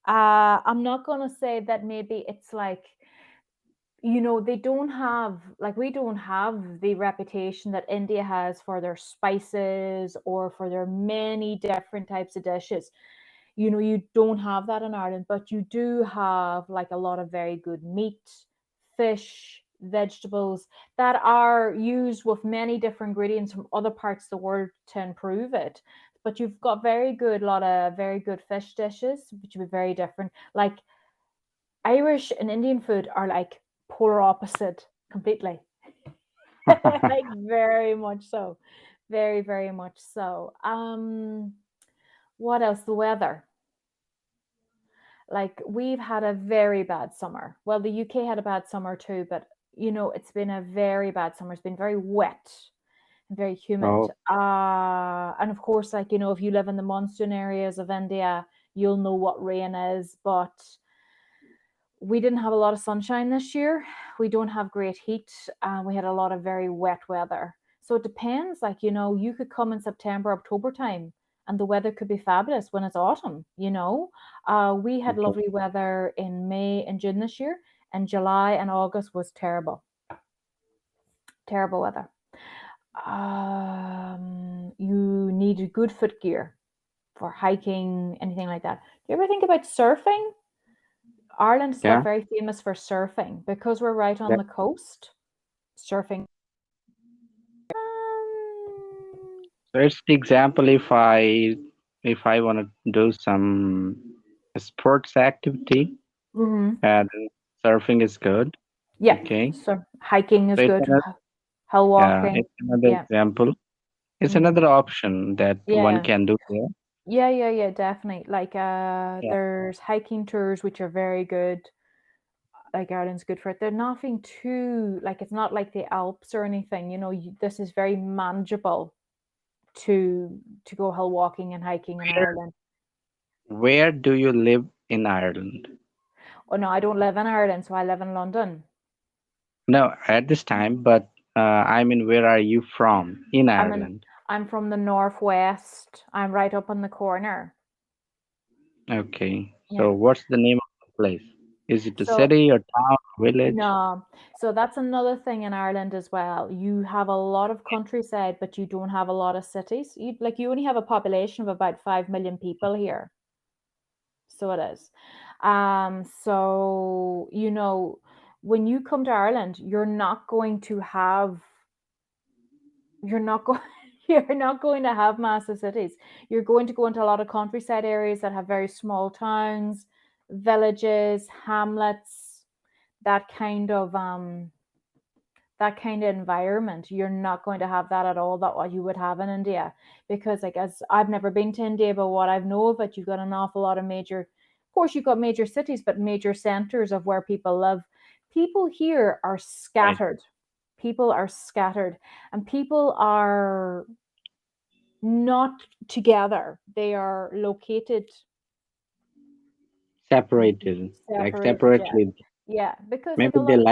I'm not going to say that maybe it's like, they don't have, like, we don't have the reputation that India has for their spices or for their many different types of dishes. You don't have that in Ireland, but you do have like a lot of very good meat, fish, vegetables that are used with many different ingredients from other parts of the world to improve it. But you've got lot of very good fish dishes, which would be very different. Like Irish and Indian food are like polar opposite completely. Like very much so. Very, very much so. What else? The weather. Like we've had a very bad summer. Well, the UK had a bad summer too, but it's been a very bad summer. It's been very wet and very humid. Oh, And of course, like, if you live in the monsoon areas of India, you'll know what rain is, but we didn't have a lot of sunshine this year. We don't have great heat, and we had a lot of very wet weather. So it depends. Like, you could come in September, October time, and the weather could be fabulous when it's autumn. We had okay. lovely weather in May and June this year, and July and August was terrible, terrible weather. You needed good foot gear for hiking, anything like that. Do you ever think about surfing? Ireland is like Yeah. very famous for surfing because we're right on That, the coast. Surfing. Um, so it's the example if I want to do some sports activity, mhm. and surfing is good. Yeah, Okay. so hiking So is it's good. another, Hill yeah, walking. it's another Yeah. example. It's Mm. another option that one Yeah. can do there. Yeah, yeah, yeah, definitely. Like Yeah. there's hiking tours which are very good. Like Ireland's good for it. They're nothing too like it's not like the Alps or anything. This is very manageable to go hill walking and hiking in Where Ireland. where do you live in Ireland? Oh no, I don't live in Ireland, so I live in London. No, at this time, but I mean, where are you from in I'm in Ireland? I'm from the northwest. I'm right up on the corner. Okay. So Yeah. what's the name of the place? Is it a So city or town or village? no. So that's another thing in Ireland as well. You have a lot of countryside, but you don't have a lot of cities. You only have a population of about 5 million people here. So it is. So when you come to Ireland, you're not going you're not going to have massive cities. You're going to go into a lot of countryside areas that have very small towns, villages, hamlets, that kind of um that kind of environment. You're not going to have that at all, that what you would have in India. Because like as I've never been to India, but what I've know of it, you've got an awful lot of of course you've got major cities, but major centers of where people live. People here are Right. scattered. People are scattered and people are not together. They are located Separated, like separated, yeah. separately. Yeah, because like Maybe a lot of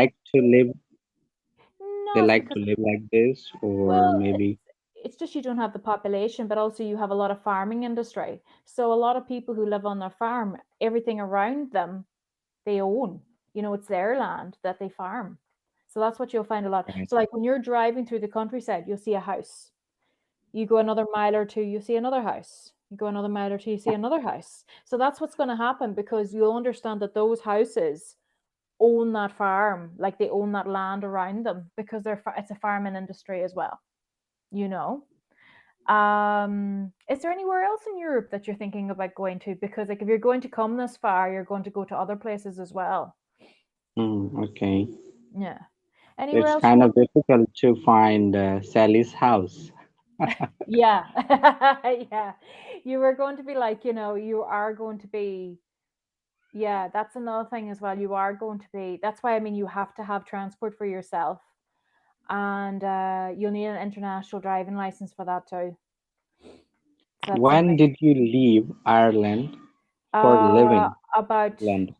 they no, it's like to because live like this, or well, maybe it's just you don't have the population, but also you have a lot of farming industry. So a lot of people who live on their farm, everything around them they own. It's their land that they farm. So that's what you'll find a lot. right. So like when you're driving through the countryside, you'll see a house. You go another mile or two, you see another house. You go another mile or two, you see another house. So that's what's going to happen because you'll understand that those houses own that farm, like they own that land around them because it's a farming industry as well. You know. Is there anywhere else in Europe that you're thinking about going to? Because like if you're going to come this far, you're going to go to other places as well. Okay. Yeah. Anywhere It's else you kind of want to? difficult to find Sally's house. Yeah. Yeah. You were going to be like, you are going to be, yeah, that's another thing as well. You are going to be, that's why I mean, you have to have transport for yourself and you'll need an international driving license for that too. So that's When something. did you leave Ireland for living About in London?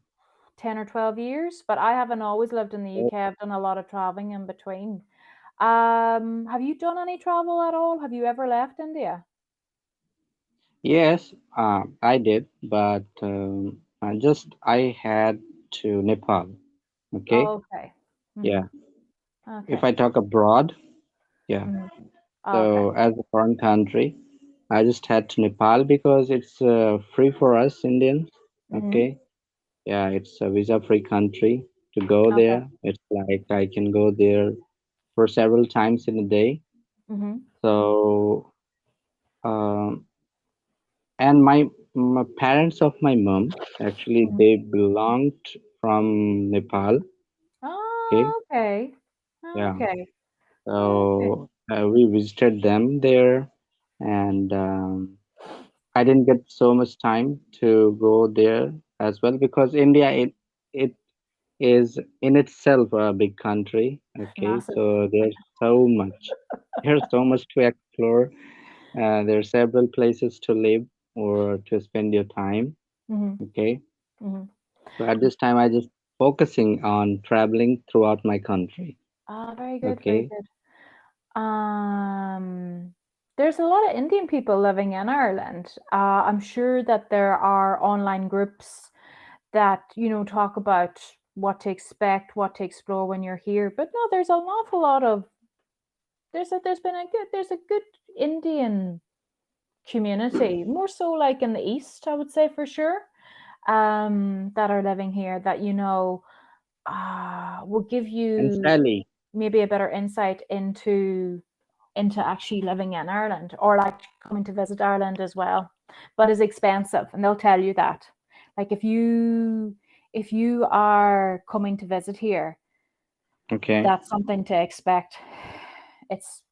10 or 12 years, but I haven't always lived in the Oh, UK. I've done a lot of traveling in between. Have you done any travel at all? Have you ever left India? yes, I did, but just I had to Nepal. Okay, Oh, okay. yeah. Mhm. If Okay. I talk abroad, yeah. Mhm. Okay. So as a foreign country, I just had to Nepal because it's free for us Indians. Mhm. Okay, yeah, it's a visa-free country to go Okay. there. It's like I can go there for several times in a day. Mhm. So, um, and my parents of my mom actually Mhm. they belonged from Nepal. Okay, Oh, okay. yeah. Okay. Okay. So we visited them there, and I didn't get so much time to go there as well because India it is in itself a big country. Okay, Massive. so there's so much to explore. There are several places to live or to spend your time. Mhm. Okay, Mhm. so at this time I just focusing on traveling throughout my country. Ah, very good, very Okay, good. There's a lot of Indian people living in Ireland. I'm sure that there are online groups that, talk about what to expect, what to explore when you're here. But no, there's an awful lot of there's a good Indian community, more so like in the East, I would say for sure, that are living here that will give and you Sally. maybe a better insight into actually living in Ireland or like coming to visit Ireland as well. But it's expensive, and they'll tell you that. Like if you are coming to visit here, Okay, that's something to expect. It's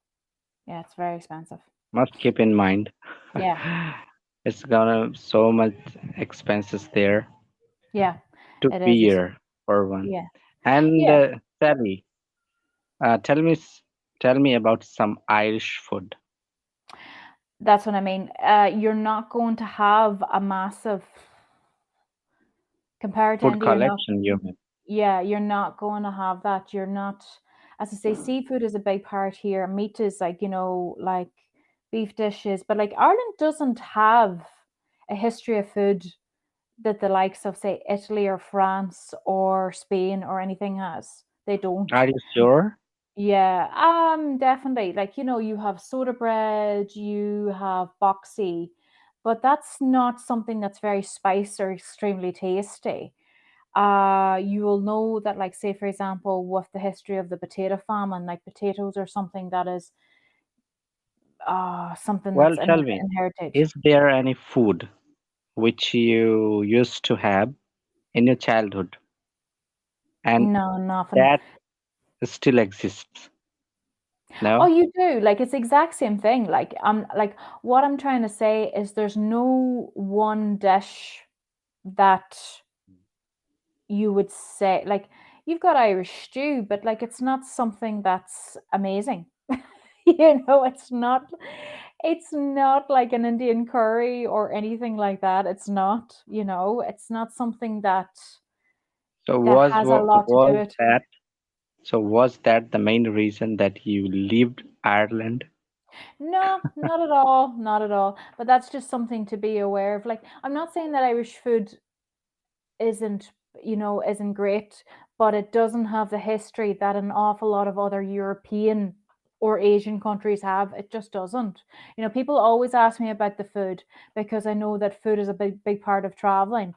Yeah, it's very expensive. must keep in mind. Yeah, It's gonna so much expenses there yeah, to it be is. here for one. Yeah, And yeah. Sally, tell tell me about some Irish food, That's what I mean. You're not going to have a massive compared to food India. You're not. collection, you mean? Yeah, you're not going to have that. You're not, as I say, seafood is a big part here. Meat is like, like beef dishes, but like Ireland doesn't have a history of food that the likes of, say, Italy or France or Spain or anything has. They don't. Are you sure? Yeah, definitely. Like, you have soda bread, you have boxy, but that's not something that's very spicy or extremely tasty. You will know that, like, say, for example, with the history of the potato famine, like potatoes are something that is something Well, that's tell me, inherited. is there any food which you used to have in your childhood and No, nothing. that still exists? Oh, No? you do. Like it's exact same thing. Like what I'm trying to say is there's no one dish that you would say like you've got Irish stew, but like it's not something that's amazing. It's not like an Indian curry or anything like that. It's not something So that has a lot to do was it. that was that the main reason that you left Ireland? No, not at all, not at all. But that's just something to be aware of. Like I'm not saying that Irish food isn't isn't great, but it doesn't have the history that an awful lot of other European or Asian countries have. It just doesn't. People always ask me about the food because I know that food is a big part of traveling.